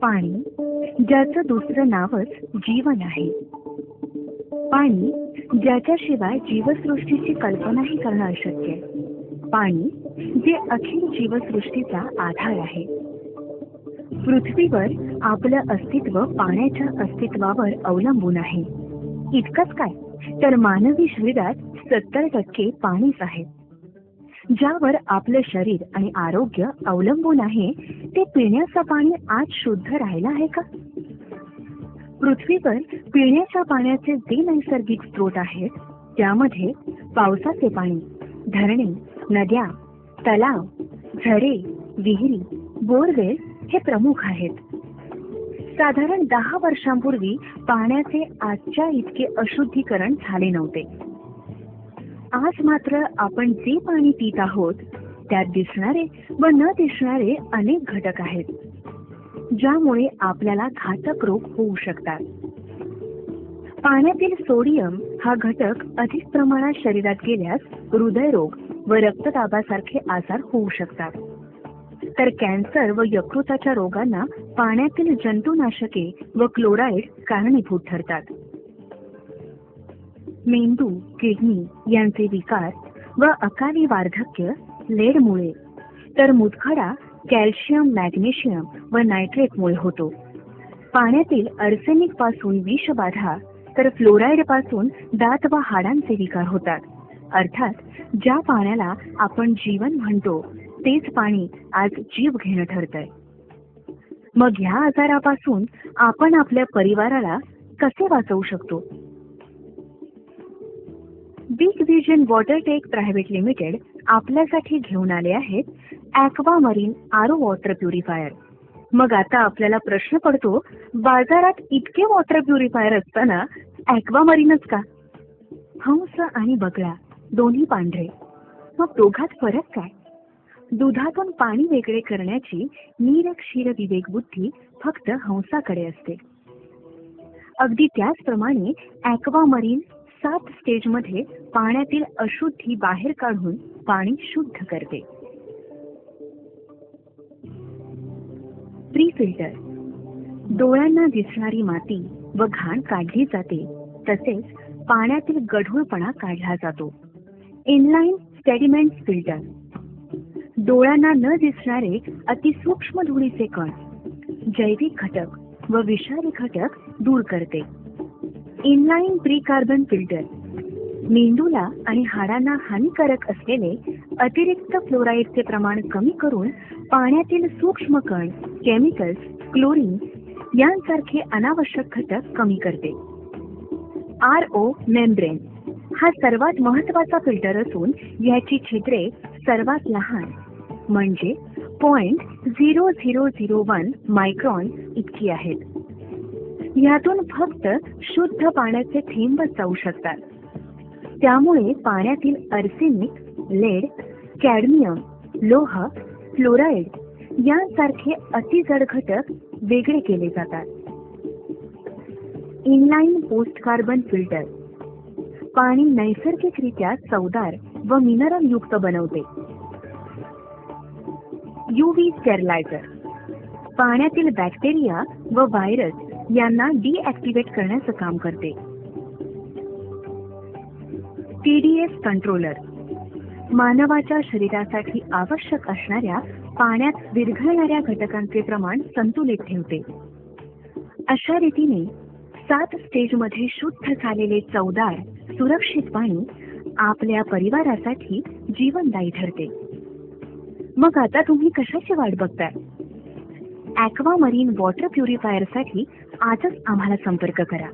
पाणी, ज्याचं दुसरं नावच जीवन आहे. पाणी, ज्याच्याशिवाय जीवसृष्टीची कल्पनाही करणं अशक्य आहे. पाणी, जे अखिल जीवसृष्टीचा आधार आहे. पृथ्वीवर आपलं अस्तित्व पाण्याच्या अस्तित्वावर अवलंबून आहे. इतकंच काय, तर मानवी शरीरात 70% पाणीच आहे. ज्यावर आपलं शरीर आणि आरोग्य अवलंबून आहे, ते पिण्याचं पाणी आज शुद्ध राहिलं आहे का? पृथ्वीवर पिण्याच्या पाण्याचे जे नैसर्गिक स्रोत आहेत, त्यामध्ये पावसाचे पाणी, धरणे, नद्या, तलाव, झरे, विहिरी, बोरवेल हे प्रमुख आहेत. साधारण 10 वर्षांपूर्वी पाण्याचे आजच्या इतके अशुद्धीकरण झाले नव्हते. आज मात्र आपण जे पाणी पित आहोत, त्यात दिसणारे व न दिसणारे अनेक घटक आहेत, ज्यामुळे आपल्याला घातक रोग होऊ शकतात. पाण्यातील सोडियम हा घटक अधिक प्रमाणात शरीरात गेल्यास हृदयरोग व रक्तदाबासारखे आजार होऊ शकतात. तर कॅन्सर व यकृताच्या रोगांना पाण्यातील जंतुनाशके व क्लोराईड कारणीभूत ठरतात. मेंदू, किडनी यांचे विकार व अकाली वार्धक्य लेडमुळे, तर मुतखडा कॅल्शियम, मॅग्नेशियम व नायट्रेटमुळे होतो. पाण्यातील आर्सेनिक पासून विषबाधा, तर फ्लोराईड पासून दात व हाडांचे विकार होतात. अर्थात ज्या पाण्याला आपण जीवन म्हणतो, तेच पाणी आज जीव घेणं ठरतंय. मग ह्या आजारापासून आपण आपल्या परिवाराला कसे वाचवू शकतो? बिग व्हिजन वॉटरटेक प्रायव्हेट लिमिटेड आपल्यासाठी घेऊन आले आहेत ॲक्वामरीन आरो वॉटर प्युरिफायर. मग आता आपल्याला प्रश्न पडतो, बाजारात इतके वॉटर प्युरिफायर असताना ॲक्वामरीनच का? हंस आणि बगळा दोन्ही पांढरे, मग दोघात फरक काय? दुधातून पाणी वेगळे करण्याची नीरक्षीर विवेक बुद्धी फक्त हंसाकडे असते. अगदी त्याचप्रमाणे ॲक्वामरीन 7 स्टेजमध्ये पाण्यातील अशुद्धी बाहेर काढून पाणी शुद्ध करते. प्री फिल्टर, डोळ्यांना दिसणारी माती व घाण काढली जाते, तसेच पाण्यातील गढूळपणा काढला जातो. इनलाईन सेडिमेंट फिल्टर, डोळ्यांना न दिसणारे अतिसूक्ष्म धुळीचे कण, जैविक घटक व विषारी घटक दूर करते. इनलाईन प्रीकार्बन फिल्टर, मेंदूला आणि हाडांना हानिकारक असलेले अतिरिक्त फ्लोराईडचे प्रमाण कमी करून पाण्यातील सूक्ष्म कण, केमिकल्स, क्लोरीन यांसारखे अनावश्यक घटक कमी करते. RO मेम्ब्रेन हा सर्वात महत्वाचा फिल्टर असून याची छिद्रे सर्वात लहान, म्हणजे 0.0001 मायक्रॉन इतकी आहेत. यातून फक्त शुद्ध पाण्याचे थेंबच जाऊ शकतात. त्यामुळे पाण्यातील आर्सेनिक, लेड, कॅडमियम, लोह, फ्लोराईड यांसारखे अतिजड घटक वेगळे केले जातात. इनलाईन पोस्ट कार्बन फिल्टर पाणी नैसर्गिकरित्या चवदार व मिनरल युक्त बनवते. UV स्टेरलायझर पाण्यातील बॅक्टेरिया व व्हायरस यांना डिॲक्टिव्हेट करण्याचं काम करते. TDS कंट्रोलर मानवाच्या शरीरासाठी आवश्यक असणाऱ्या पाण्यात विरघळणाऱ्या घटकांचे प्रमाण संतुलित ठेवते. अशा रीतीने 7 स्टेजमध्ये शुद्ध झालेले चवदार, सुरक्षित पाणी आपल्या परिवारासाठी जीवनदायी ठरते. मग आता तुम्ही कशाची वाट बघताय? ॲक्वामरीन वॉटर प्युरिफायरसाठी आजच आम्हाला संपर्क करा.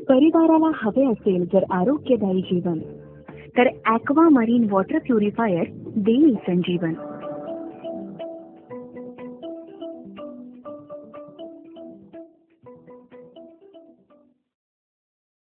परिवाराला हवे असेल जर आरोग्यदायी जीवन, तर ॲक्वामरीन वॉटर प्युरिफायर देईल संजीवन.